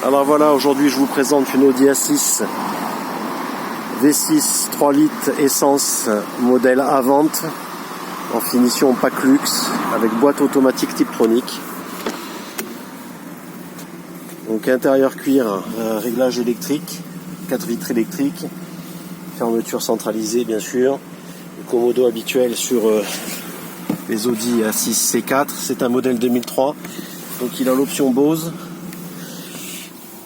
Alors voilà, aujourd'hui je vous présente une Audi A6 V6 3 litres essence modèle Avant en finition pack luxe avec boîte automatique Tiptronic. Donc intérieur cuir, réglage électrique, 4 vitres électriques, fermeture centralisée bien sûr, le commodo habituel sur les Audi A6 C4, c'est un modèle 2003, donc il a l'option Bose.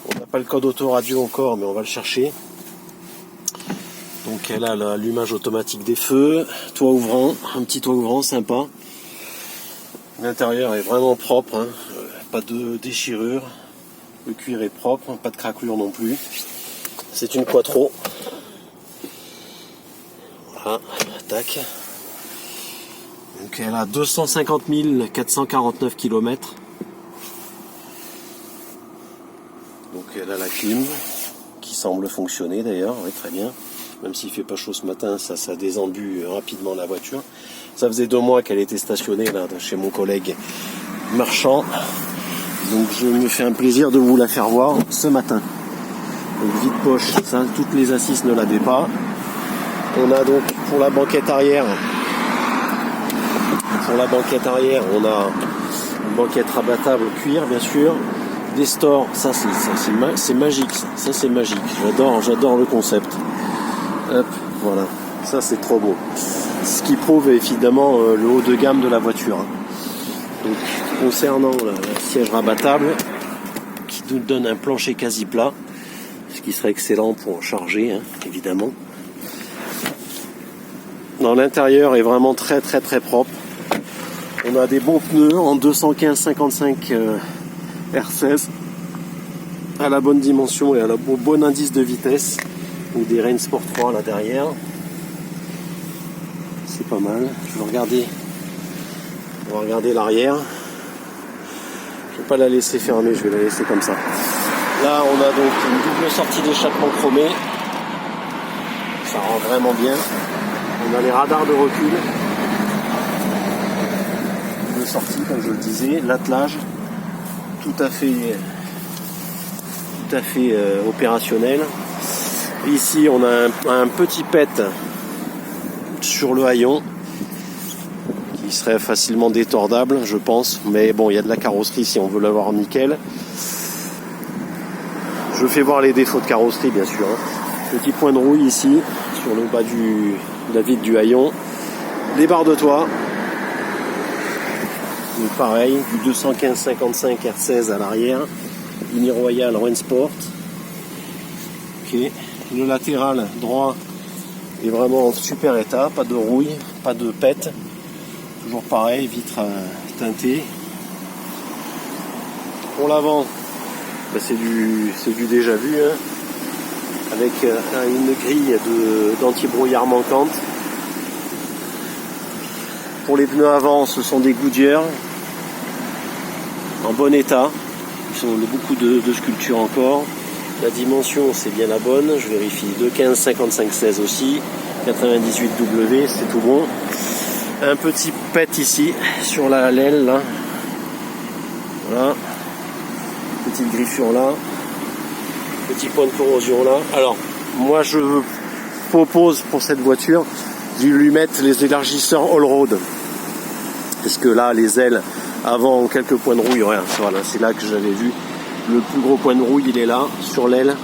On n'a pas le code autoradio encore, mais on va le chercher. Donc elle a l'allumage automatique des feux, toit ouvrant, un petit toit ouvrant sympa. L'intérieur est vraiment propre, hein. Pas de déchirure. Le cuir est propre, pas de craquelure non plus. C'est une quattro. Voilà, tac. Donc elle a 250 449 km. Donc elle a la clim qui semble fonctionner d'ailleurs, oui, très bien. Même s'il fait pas chaud ce matin, ça désembue rapidement la voiture. Ça faisait 2 mois qu'elle était stationnée là chez mon collègue marchand. Donc je me fais un plaisir de vous la faire voir ce matin. Donc vide poche, ça, toutes les A6 ne l'avaient pas. On a donc pour la banquette arrière, on a une banquette rabattable cuir bien sûr. Des stores, ça c'est magique, ça c'est magique. J'adore le concept. Hop, voilà, ça c'est trop beau. Ce qui prouve évidemment le haut de gamme de la voiture. Donc, concernant le siège rabattable, qui nous donne un plancher quasi plat, ce qui serait excellent pour charger, hein, évidemment. Dans l'intérieur est vraiment très propre. On a des bons pneus en 215-55 R16 à la bonne dimension et au bon indice de vitesse, ou des Reign Sport 3 là derrière. C'est pas mal. On va regarder l'arrière. Je vais pas la laisser fermer, je vais la laisser comme ça. Là on a donc une double sortie d'échappement chromée. Ça rend vraiment bien. On a les radars de recul. Double sortie comme je le disais, l'attelage tout à fait opérationnel. Ici on a un petit pet sur le haillon qui serait facilement détordable je pense, mais bon il y a de la carrosserie si on veut l'avoir nickel. Je fais voir les défauts de carrosserie bien sûr, hein. Petit point de rouille ici sur le bas de la vitre du haillon, les barres de toit. Donc pareil, du 215-55 R16 à l'arrière, Uni Royale Reign Sport. Ok, le latéral droit est vraiment en super état, pas de rouille, pas de pète. Toujours pareil, vitre teintée. Pour l'avant, c'est du déjà vu, hein, avec une grille d'anti-brouillard manquante. Pour les pneus avant, ce sont des Goodyear en bon état. Ils ont beaucoup de sculpture encore. La dimension, c'est bien la bonne. Je vérifie. 215-55-16 aussi. 98W, c'est tout bon. Un petit pet ici sur l'aile là. Voilà. Petite griffure là. Petit point de corrosion là. Alors, moi je propose pour cette voiture de lui mettre les élargisseurs all-road. Parce que là, les ailes avant ont quelques points de rouille, rien. Voilà, c'est là que j'avais vu. Le plus gros point de rouille, il est là, sur l'aile.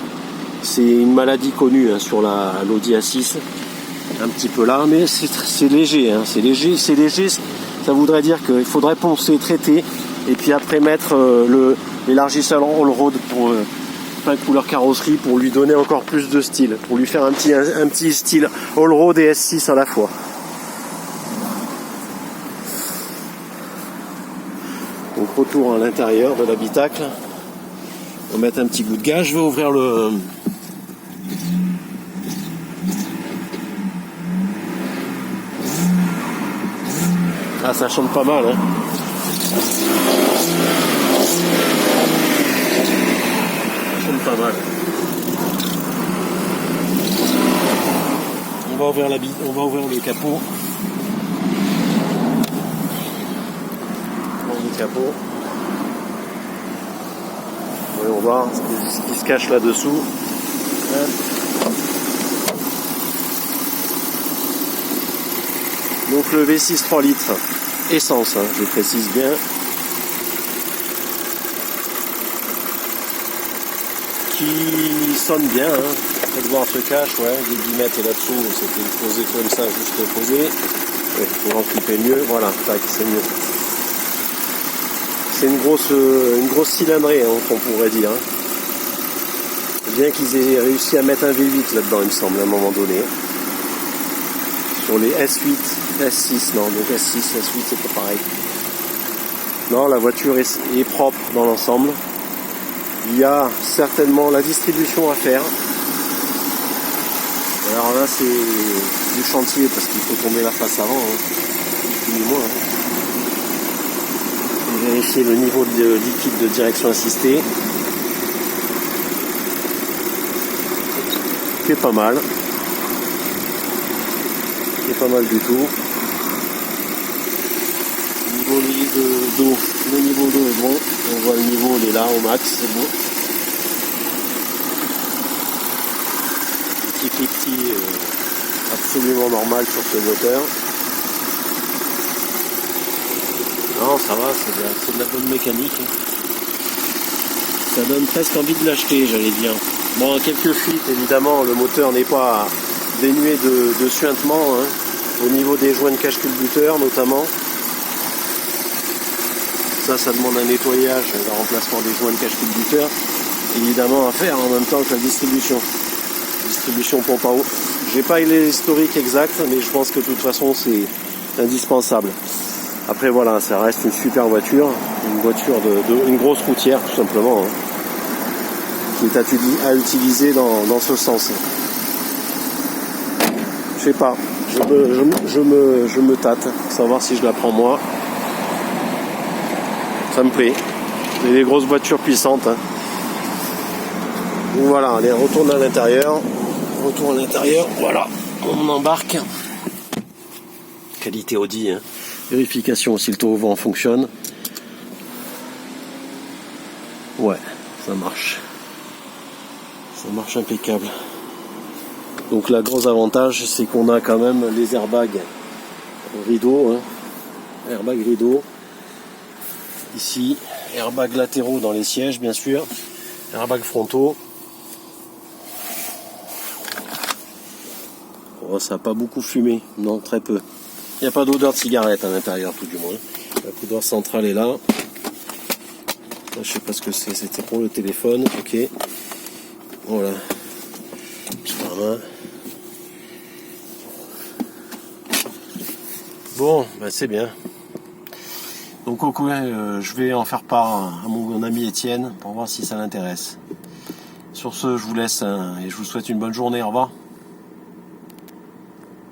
C'est une maladie connue hein, sur l'Audi A6. Un petit peu là, mais c'est léger. Hein, c'est léger. Ça voudrait dire qu'il faudrait poncer, traiter, et puis après mettre l'élargisseur all-road pour couleur carrosserie pour lui donner encore plus de style, pour lui faire un petit style all-road et S6 à la fois. Donc retour à l'intérieur de l'habitacle. On va mettre un petit bout de gaz. Je vais ouvrir le... Ah, ça chante pas mal, hein. Ça chante pas mal. On va ouvrir le capot. On ouvre le capot. Voyons voir ce qui se cache là-dessous. Donc le V6 3 litres, essence, hein, je précise bien. Qui sonne bien, hein. Faites voir ce cache, ouais, des guillemettes là-dessous, c'était posé comme ça, juste posé. Ouais, pour en clipper mieux, voilà, tac, c'est mieux. C'est une grosse cylindrée, hein, qu'on pourrait dire. Hein. Bien qu'ils aient réussi à mettre un V8 là-dedans, il me semble, à un moment donné. Sur les S8, S6, non, donc S6, S8, c'est pas pareil. Non, la voiture est propre dans l'ensemble. Il y a certainement la distribution à faire. Alors là, c'est du chantier parce qu'il faut tomber la face avant, hein. Plus ou moins, hein. Et vérifier le niveau de liquide de direction assistée. Qui est pas mal. Qui est pas mal du tout. Le niveau d'eau est bon. On voit le niveau, il est là au max, c'est bon. Petit cliquetis absolument normal sur ce moteur. Non, ça va, c'est de la bonne mécanique. Ça donne presque envie de l'acheter, j'allais dire. Bon, quelques fuites, évidemment, le moteur n'est pas dénué de suintement, hein, au niveau des joints de cache-culbuteur notamment. Ça demande un nettoyage, un remplacement des joints de cache-culbuteur, évidemment à faire en même temps que la distribution. Distribution pompe à eau. J'ai pas l'historique exact, mais je pense que de toute façon c'est indispensable. Après voilà, ça reste une super voiture, une grosse routière tout simplement, hein, qui est à utiliser dans ce sens. Je sais pas, je me tâte, savoir si je la prends moi. Ça me plaît. C'est des grosses voitures puissantes. Hein. Donc voilà, allez, retourne à l'intérieur. Retour à l'intérieur, voilà. On embarque. Qualité Audi. Hein. Vérification si le taux au vent fonctionne. Ouais, ça marche. Ça marche impeccable. Donc là, gros avantage, c'est qu'on a quand même les airbags rideaux. Hein. Airbag rideau. Ici, airbags latéraux dans les sièges, bien sûr. Airbags frontaux. Oh, ça n'a pas beaucoup fumé, non, très peu. Il n'y a pas d'odeur de cigarette à l'intérieur, tout du moins. La coudoir centrale est là. Là, je sais pas ce que c'est, c'était pour le téléphone, ok. Voilà. Bon, ben c'est bien. Donc au coup, je vais en faire part à mon ami Étienne pour voir si ça l'intéresse. Sur ce, je vous laisse et je vous souhaite une bonne journée. Au revoir.